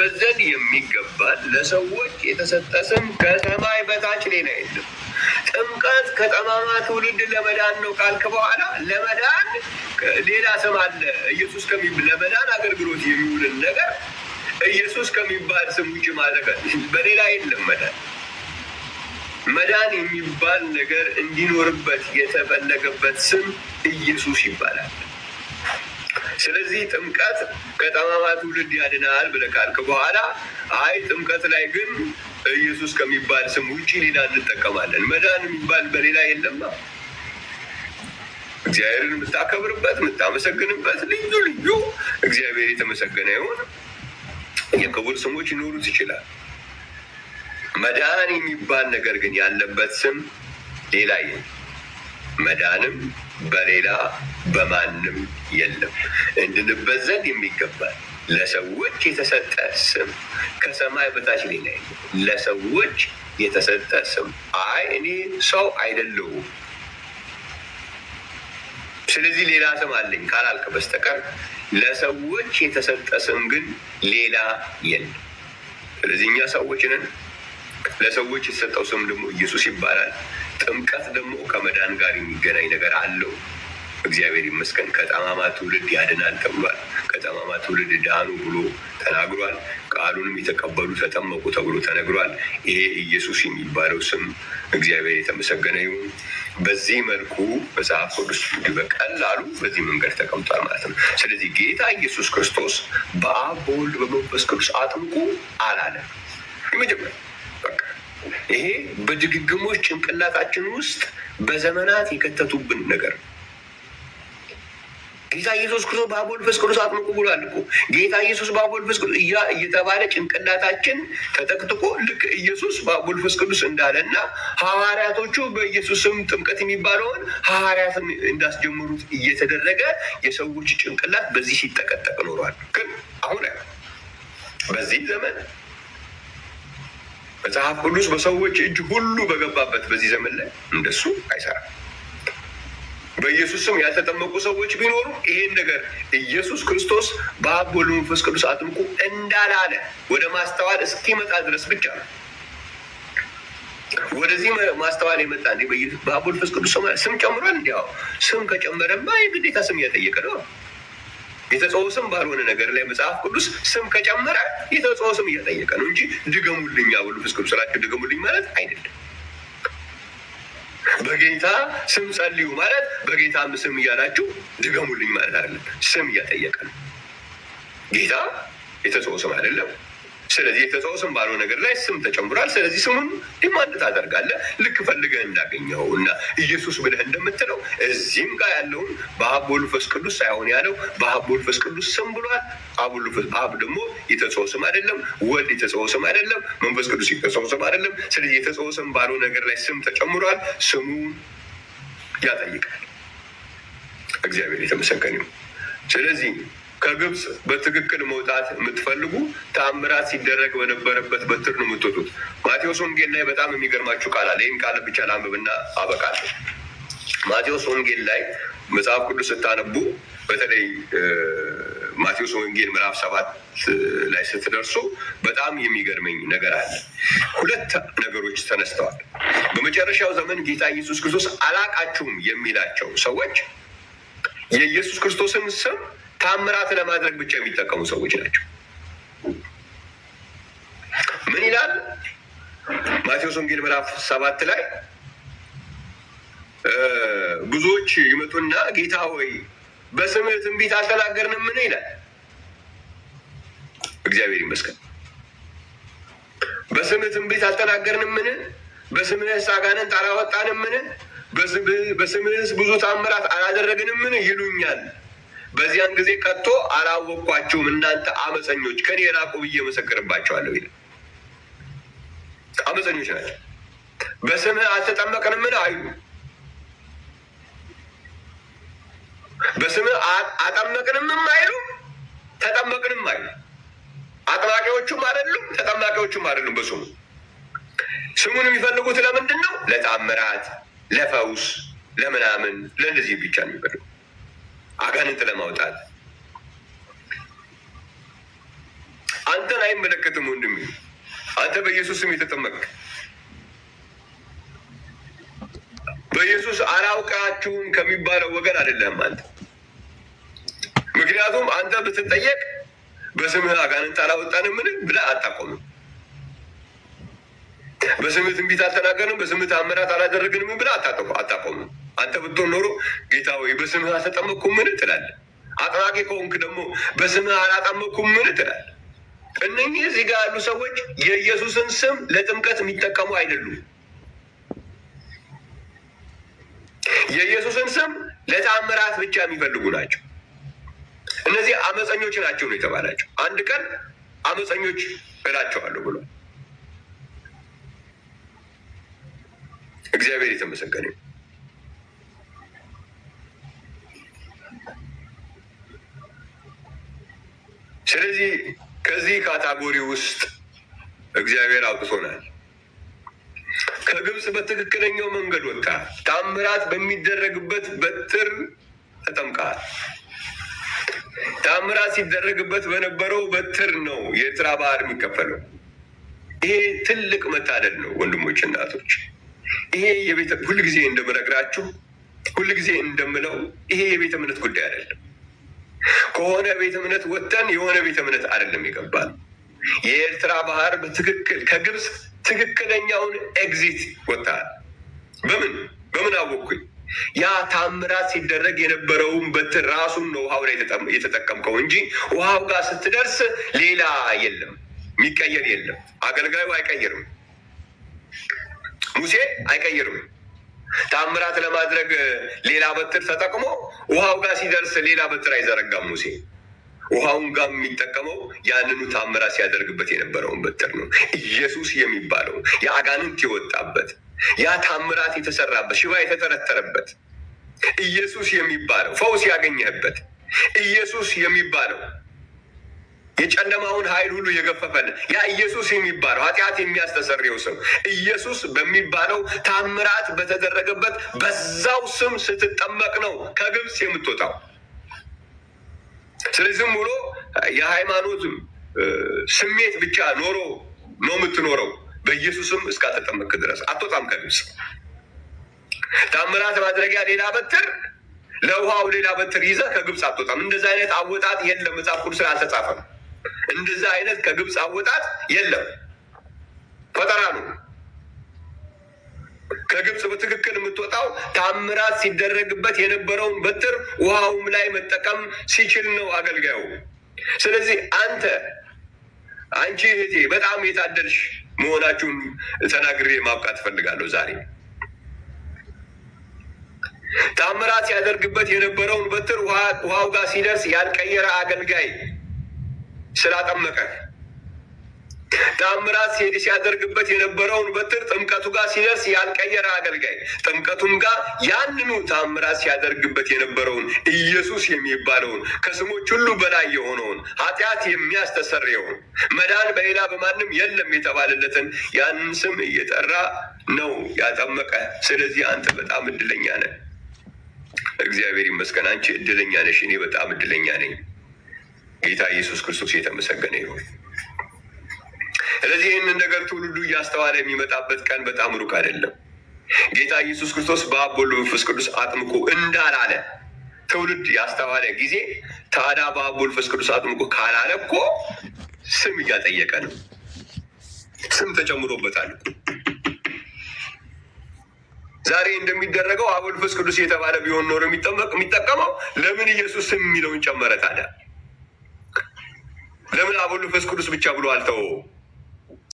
እንድንበት ዘንድ የሚገባል ለሰዎች የተሰጠ ስም ከሰማይ በታች ሌላ የለም። ጥምቀት ከጠማማ ትውልድ ለመዳን ነው ካልክ በኋላ ለመዳን ሌላ ስም አለ። ኢየሱስ ለመዳን አገልግሎት የሚውልን ነገር ኢየሱስ ከሚባል ስም ውጭ ማድረግ በሌላ የለም። መዳን የሚባል ነገር እንዲኖርበት የተፈለገበት ስም ኢየሱስ ይባላል። ስለዚህ ጥምቀት ከጠማማ ትውልድ ያድናል ብለህ ካልክ በኋላ አይ ጥምቀት ላይ ግን ኢየሱስ ከሚባል ስም ውጭ ሌላ እንጠቀማለን። መዳን የሚባል በሌላ የለማ። እግዚአብሔርን የምታከብርበት የምታመሰግንበት ልዩ ልዩ እግዚአብሔር የተመሰገነ ይሁን የክቡር ስሞች ሊኖሩት ይችላል። መዳን የሚባል ነገር ግን ያለበት ስም ሌላ የለም። መዳንም በሌላ በማንም የለም። እንድንበት ዘንድ የሚገባል ለሰዎች የተሰጠ ስም ከሰማይ በታች ሌላ የለም። ለሰዎች የተሰጠ ስም አይ እኔ ሰው አይደለሁም ስለዚህ ሌላ ስም አለኝ ካላልክ በስተቀር ለሰዎች የተሰጠ ስም ግን ሌላ የለም። ስለዚህ እኛ ሰዎች ነን። ለሰዎች የተሰጠው ስም ደግሞ ኢየሱስ ይባላል። ጥምቀት ደግሞ ከመዳን ጋር የሚገናኝ ነገር አለው። እግዚአብሔር ይመስገን። ከጠማማ ትውልድ ያድናል ተብሏል። ከጠማማ ትውልድ ዳኑ ብሎ ተናግሯል። ቃሉንም የተቀበሉ ተጠመቁ ተብሎ ተነግሯል። ይሄ ኢየሱስ የሚባለው ስም እግዚአብሔር የተመሰገነ ይሁን። በዚህ መልኩ መጽሐፍ ቅዱስ በቀላሉ በዚህ መንገድ ተቀምጧል ማለት ነው። ስለዚህ ጌታ ኢየሱስ ክርስቶስ በአብ በወልድ በመንፈስ ቅዱስ አጥምቁ አላለም። የመጀመሪያ ይሄ በድግግሞች ጭንቅላታችን ውስጥ በዘመናት የከተቱብን ነገር ነው። ጌታ ኢየሱስ ክርስቶስ በአብ ወልድ መንፈስ ቅዱስ አጥምቁ ብሏል እኮ። ጌታ ኢየሱስ በአብ ወልድ መንፈስ ቅዱስ እየተባለ ጭንቅላታችን ተጠቅጥቆ ልክ ኢየሱስ በአብ ወልድ መንፈስ ቅዱስ እንዳለና ሐዋርያቶቹ በኢየሱስ ስም ጥምቀት የሚባለውን ሐዋርያትን እንዳስጀመሩት እየተደረገ የሰዎች ጭንቅላት በዚህ ሲጠቀጠቅ ኖሯል። ግን አሁን በዚህ ዘመን መጽሐፍ ቅዱስ በሰዎች እጅ ሁሉ በገባበት በዚህ ዘመን ላይ እንደሱ አይሰራም። በኢየሱስ ስም ያልተጠመቁ ሰዎች ቢኖሩ ይሄን ነገር ኢየሱስ ክርስቶስ በአብ ወልድ መንፈስ ቅዱስ አጥምቁ እንዳላለ ወደ ማስተዋል እስኪመጣ ድረስ ብቻ ነው። ወደዚህ ማስተዋል የመጣ እንዴ በአብ ወልድ መንፈስ ቅዱስ ስም ጨምሯል። እንዲያው ስም ከጨመረማ የግዴታ ስም እያጠየቀ ነው። የተጸውዖ ስም ባልሆነ ነገር ላይ መጽሐፍ ቅዱስ ስም ከጨመረ የተጸውዖ ስም እያጠየቀ ነው እንጂ ድገሙልኝ አብ ወልድ መንፈስ ቅዱስ ስላችሁ ድገሙልኝ ማለት አይደለም። በጌታ ስም ጸልዩ ማለት በጌታ ስም እያላችሁ ድገሙልኝ ማለት አይደለም። ስም እያጠየቀ ነው። ጌታ የተጸውዖ ስም አይደለም። ስለዚህ የተጸውዖ ስም ባልሆነ ነገር ላይ ስም ተጨምሯል። ስለዚህ ስሙን ዲማንድ ታደርጋለህ ልክ ፈልገህ እንዳገኘው እና ኢየሱስ ብለህ እንደምትለው እዚህም ጋር ያለውን በአብ ወልድ መንፈስ ቅዱስ ሳይሆን ያለው በአብ ወልድ መንፈስ ቅዱስ ስም ብሏል። አብ ደግሞ የተጸውዖ ስም አይደለም። ወልድ የተጸውዖ ስም አይደለም። መንፈስ ቅዱስ የተጸውዖ ስም አይደለም። ስለዚህ የተጸውዖ ስም ባልሆነ ነገር ላይ ስም ተጨምሯል። ስሙን ያጠይቃል። እግዚአብሔር የተመሰገነ ይሁን። ስለዚህ ከግብፅ በትክክል መውጣት የምትፈልጉ ተአምራት ሲደረግ በነበረበት በትር ነው የምትወጡት። ማቴዎስ ወንጌል ላይ በጣም የሚገርማችሁ ቃል አለ። ይህም ቃል ብቻ ላንብብና አበቃለሁ። ማቴዎስ ወንጌል ላይ መጽሐፍ ቅዱስ ስታነቡ በተለይ ማቴዎስ ወንጌል ምዕራፍ 7 ላይ ስትደርሱ በጣም የሚገርመኝ ነገር አለ። ሁለት ነገሮች ተነስተዋል። በመጨረሻው ዘመን ጌታ ኢየሱስ ክርስቶስ አላቃችሁም የሚላቸው ሰዎች የኢየሱስ ክርስቶስን ስም ታምራት ለማድረግ ብቻ የሚጠቀሙ ሰዎች ናቸው። ምን ይላል ማቴዎስ ወንጌል ምዕራፍ 7 ላይ ብዙዎች ይመጡና ጌታ ሆይ በስምህ ትንቢት አልተናገርንምን ይላል። እግዚአብሔር ይመስገን። በስምህ ትንቢት አልተናገርንምን? በስምህስ አጋንንት አላወጣንምን? በስምህስ ብዙ ታምራት አላደረግንምን ይሉኛል። በዚያን ጊዜ ከቶ አላወቅኳችሁም እናንተ አመፀኞች ከኔ ራቁ ብዬ መሰክርባቸዋለሁ ይላል። አመፀኞች ናቸው። በስምህ አልተጠመቅንምን አይሉ፣ በስምህ አጠመቅንምም አይሉ፣ ተጠመቅንም አይሉ። አጥማቂዎቹም አይደሉም፣ ተጠማቂዎቹም አይደሉም። በስሙ ስሙን የሚፈልጉት ለምንድን ነው? ለታምራት፣ ለፈውስ፣ ለምናምን ለእንደዚህ ብቻ ነው የሚፈልጉት። አጋንንት ለማውጣት አንተን አይመለከትም ወንድሜ። አንተ በኢየሱስ ስም የተጠመቅክ በኢየሱስ አላውቃችሁም ከሚባለው ወገን አይደለም አንተ። ምክንያቱም አንተ ብትጠየቅ በስምህ አጋንንት አላወጣንምን ብለህ አታቆምም። በስምህ ትንቢት አልተናገርንም፣ በስምህ ተአምራት አላደረግንም ብለህ አታቆምም። አንተ ብትሆን ኖሮ ጌታ ወይ በስምህ አልተጠመቅኩምን ትላለህ። አጥማቂ ከሆንክ ደግሞ በስምህ አላጠመቅኩምን ትላለህ። እነኚህ እዚህ ጋር ያሉ ሰዎች የኢየሱስን ስም ለጥምቀት የሚጠቀሙ አይደሉም። የኢየሱስን ስም ለተአምራት ብቻ የሚፈልጉ ናቸው። እነዚህ አመፀኞች ናቸው ነው የተባላቸው። አንድ ቀን አመፀኞች እላቸዋለሁ ብሎ እግዚአብሔር የተመሰገነ። ስለዚህ ከዚህ ካታጎሪ ውስጥ እግዚአብሔር አውጥቶናል። ከግብፅ በትክክለኛው መንገድ ወጣ። ታምራት በሚደረግበት በትር ተጠምቀሃል። ታምራት ሲደረግበት በነበረው በትር ነው የኤርትራ ባህር የሚከፈለው። ይሄ ትልቅ መታደል ነው ወንድሞች፣ እናቶች። ይሄ ሁልጊዜ እንደምነግራችሁ ሁልጊዜ እንደምለው ይሄ የቤተ እምነት ጉዳይ አይደለም። ከሆነ ቤተ እምነት ወጥተን የሆነ ቤተ እምነት አይደለም የገባል። የኤርትራ ባህር በትክክል ከግብፅ ትክክለኛውን ኤግዚት ወጥተሃል። በምን አወቅኩኝ? ያ ታምራት ሲደረግ የነበረውን በትር ራሱን ነው ውሃው ላይ የተጠቀምከው እንጂ ውሃው ጋር ስትደርስ ሌላ የለም፣ የሚቀየር የለም። አገልጋዩ አይቀይርም፣ ሙሴ አይቀይርም። ታምራት ለማድረግ ሌላ በትር ተጠቅሞ ውሃው ጋር ሲደርስ ሌላ በትር አይዘረጋም ሙሴ። ውሃውን ጋር የሚጠቀመው ያንኑ ታምራት ሲያደርግበት የነበረውን በትር ነው። ኢየሱስ የሚባለው የአጋንንት የወጣበት ያ ታምራት የተሰራበት ሽባ የተተረተረበት ኢየሱስ የሚባለው ፈውስ ያገኘህበት ኢየሱስ የሚባለው የጨለማውን ኃይል ሁሉ የገፈፈን ያ ኢየሱስ የሚባለው ኃጢአት የሚያስተሰርየው ስም ኢየሱስ በሚባለው ታምራት በተደረገበት በዛው ስም ስትጠመቅ ነው ከግብፅ የምትወጣው። ስለዚህም ብሎ የሃይማኖት ስሜት ብቻ ኖሮ ነው የምትኖረው። በኢየሱስም እስካልተጠመቅክ ድረስ አትወጣም ከግብፅ። ታምራት ማድረጊያ ሌላ በትር፣ ለውሃው ሌላ በትር ይዘህ ከግብፅ አትወጣም። እንደዛ አይነት አወጣጥ የለም፣ መጽሐፍ ቅዱስ ላይ አልተጻፈም። እንደዛ አይነት ከግብፅ አወጣጥ የለም፣ ፈጠራ ነው። ከግብፅ በትክክል የምትወጣው ታምራት ሲደረግበት የነበረውን በትር ውሃውም ላይ መጠቀም ሲችል ነው አገልጋዩ። ስለዚህ አንቺ እህቴ በጣም የታደልሽ መሆናችሁን ተናግሬ ማብቃት እፈልጋለሁ። ዛሬ ታምራት ሲያደርግበት የነበረውን በትር ውሃው ጋር ሲደርስ ያልቀየረ አገልጋይ ስላጠመቀ፣ ታምራት ሲያደርግበት የነበረውን በትር ጥምቀቱ ጋር ሲደርስ ያልቀየረ አገልጋይ ጥምቀቱም ጋር ያንኑ ታምራት ሲያደርግበት የነበረውን ኢየሱስ የሚባለውን ከስሞች ሁሉ በላይ የሆነውን ኃጢአት የሚያስተሰርየውን መዳን በሌላ በማንም የለም የተባለለትን ያንን ስም እየጠራ ነው ያጠመቀ። ስለዚህ አንተ በጣም እድለኛ ነህ። እግዚአብሔር ይመስገን። አንቺ እድለኛ ነሽ። እኔ በጣም እድለኛ ነኝ። ጌታ ኢየሱስ ክርስቶስ የተመሰገነ ይሁን። ስለዚህ ይህንን ነገር ትውልዱ እያስተዋለ የሚመጣበት ቀን በጣም ሩቅ አይደለም። ጌታ ኢየሱስ ክርስቶስ በአብ ወልድ በመንፈስ ቅዱስ አጥምቆ እንዳላለ ትውልድ ያስተዋለ ጊዜ ታዲያ በአብ ወልድ በመንፈስ ቅዱስ አጥምቆ ካላለ እኮ ስም እያጠየቀ ነው። ስም ተጨምሮበታል። ዛሬ እንደሚደረገው አብ ወልድ መንፈስ ቅዱስ የተባለ ቢሆን ኖሮ የሚጠቀመው ለምን ኢየሱስ ስም የሚለውን ጨመረ ታዲያ? ለምን አብ ወልድ መንፈስ ቅዱስ ብቻ ብሎ አልተወው?